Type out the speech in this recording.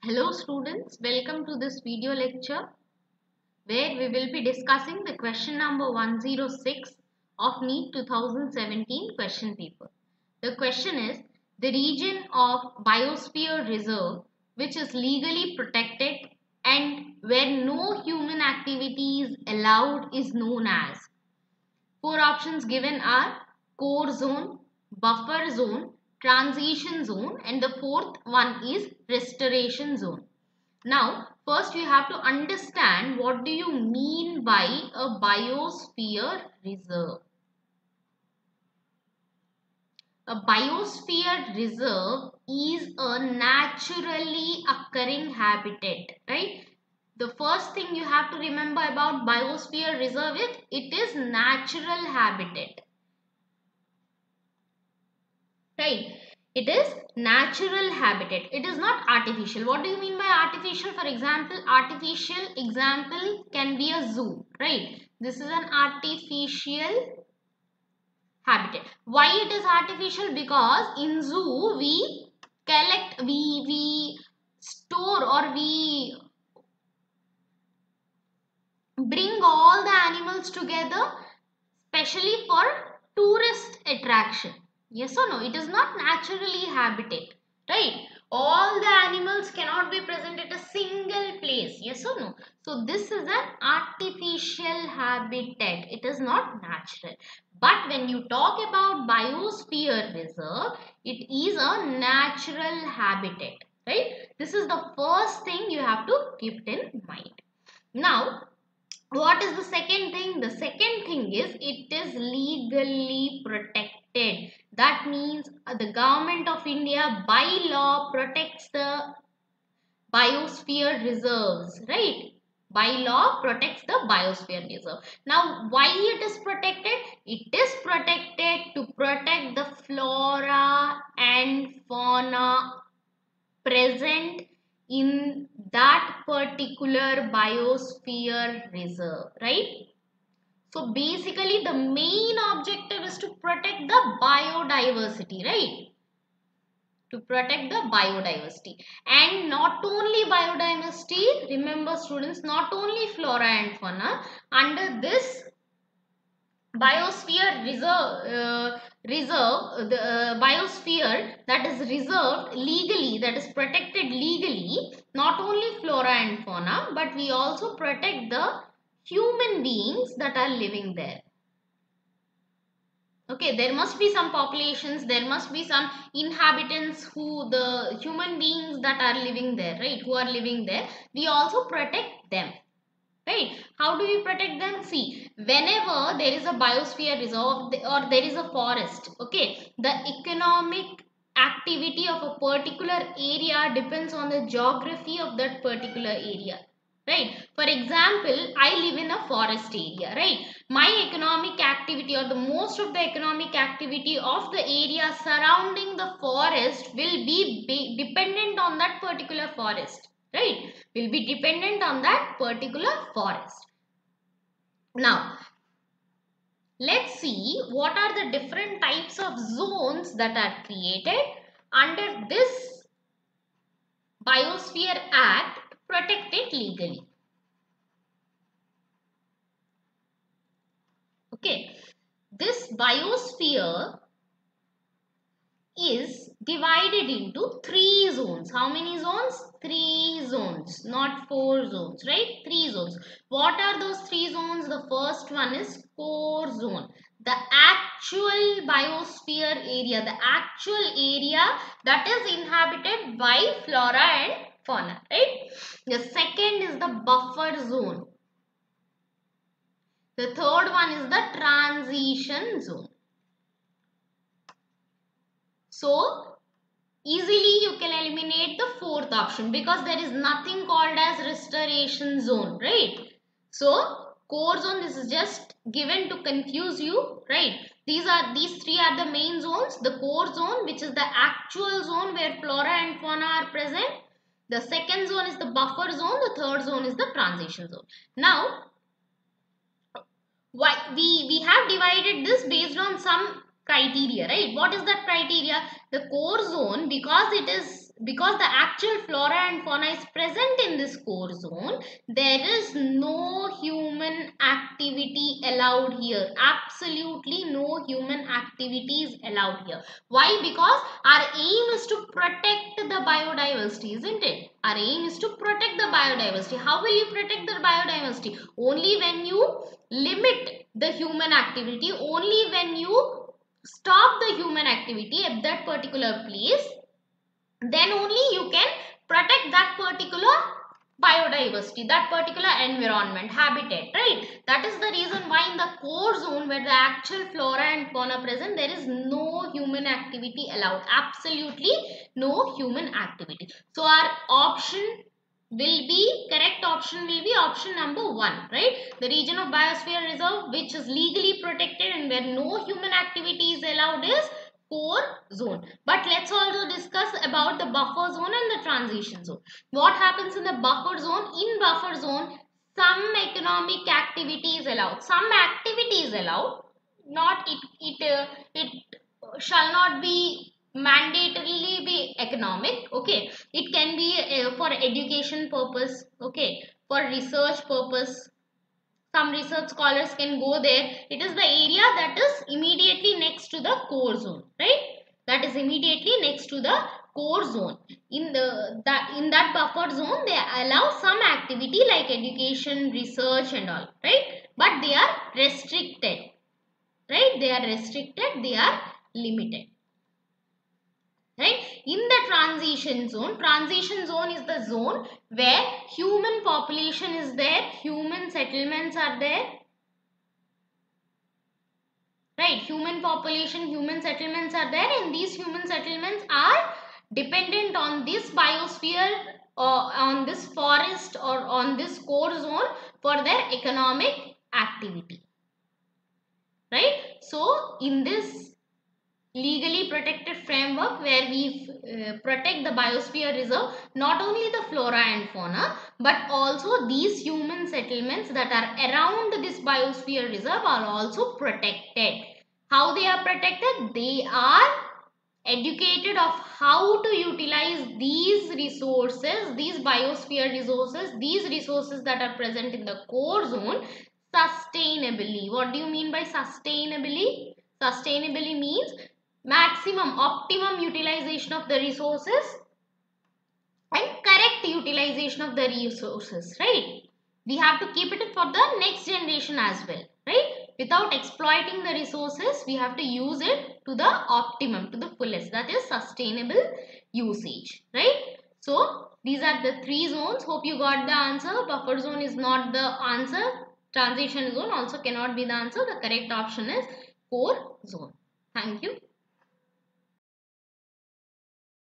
Hello students, welcome to this video lecture where we will be discussing the question number 106 of NEET 2017 question paper. The question is, the region of Biosphere Reserve which is legally protected and where no human activity is allowed is known as. Four options given are core zone, buffer zone, transition zone, and the fourth one is restoration zone. Now, first you have to understand what do you mean by a biosphere reserve. A biosphere reserve is a naturally occurring habitat, right? The first thing you have to remember about biosphere reserve is it is natural habitat, right? It is natural habitat. It is not artificial. What do you mean by artificial? For example, artificial example can be a zoo, right? This is an artificial habitat. Why it is artificial? Because in zoo we collect, we store or we bring all the animals together especially for tourist attraction. Yes or no? It is not naturally habitat, right? All the animals cannot be present at a single place. Yes or no? So this is an artificial habitat. It is not natural. But when you talk about biosphere reserve, it is a natural habitat, right? This is the first thing you have to keep in mind. Now, what is the second thing? The second thing is it is legally protected. That means the government of India by law protects the biosphere reserves, right? By law protects the biosphere reserve. Now, why it is protected? It is protected to protect the flora and fauna present in that particular biosphere reserve, right? So basically the main objective is to protect the biodiversity, right? To protect the biodiversity. And not only biodiversity, remember students, not only flora and fauna, under this biosphere the biosphere that is reserved legally, that is protected legally, not only flora and fauna, but we also protect the human beings that are living there. Okay, there must be some populations, there must be some inhabitants who the human beings that are living there, right, who are living there, we also protect them. Right? How do we protect them? See, whenever there is a biosphere reserve or there is a forest, okay, the economic activity of a particular area depends on the geography of that particular area. Right? For example, I live in a forest area, right? My economic activity or the most of the economic activity of the area surrounding the forest will be dependent on that particular forest, right? Will be dependent on that particular forest. Now, let's see what are the different types of zones that are created under this Biosphere Act protected legally. Okay, this biosphere is divided into 3 zones. How many zones? 3 zones, not 4 zones, right? 3 zones. What are those 3 zones? The first one is core zone. The actual biosphere area, the actual area that is inhabited by flora and fauna, right? The second is the buffer zone. The third one is the transition zone. So, easily you can eliminate the fourth option because there is nothing called as restoration zone, right? So, core zone, this is just given to confuse you, right? These three are the main zones. The core zone, which is the actual zone where flora and fauna are present. The second zone is the buffer zone. The third zone is the transition zone. Now, why we have divided this based on some criteria, right? What is that criteria? The core zone, because the actual flora and fauna is present in this core zone, there is no human activity allowed here. Absolutely no human activity is allowed here. Why? Because our aim is to protect the biodiversity, isn't it? Our aim is to protect the biodiversity. How will you protect the biodiversity? Only when you limit the human activity, only when you stop the human activity at that particular place, then only you can protect that particular biodiversity, that particular environment, habitat, right? That is the reason why in the core zone, where the actual flora and fauna present, there is no human activity allowed. Absolutely no human activity. So our correct option will be option number 1, right? The region of biosphere reserve which is legally protected and where no human activity is allowed is core zone. But let's also discuss about the buffer zone and the transition zone. What happens in the buffer zone? In buffer zone, some economic activity is allowed. Some activity is allowed. Not it shall not be mandatorily be economic. Okay, it can be for education purpose. Okay, for research purpose. Some research scholars can go there. It is the area that is immediately next to the core zone, right? That is immediately next to the core zone. In that buffer zone, they allow some activity like education, research and all, right? But they are restricted, right? They are restricted, they are limited. Right? In the transition zone is the zone where human population is there, human settlements are there, right? Human population, human settlements are there, and these human settlements are dependent on this biosphere or on this forest or on this core zone for their economic activity, right? So in this legally protected framework where we protect the biosphere reserve, not only the flora and fauna but also these human settlements that are around this biosphere reserve are also protected. How they are protected? They are educated of how to utilize these resources, these biosphere resources, these resources that are present in the core zone sustainably. What do you mean by sustainably? Sustainably means optimum utilization of the resources and correct utilization of the resources, right? We have to keep it for the next generation as well, right? Without exploiting the resources, we have to use it to the optimum, to the fullest. That is sustainable usage, right? So these are the 3 zones. Hope you got the answer. Buffer zone is not the answer. Transition zone also cannot be the answer. The correct option is core zone. Thank you.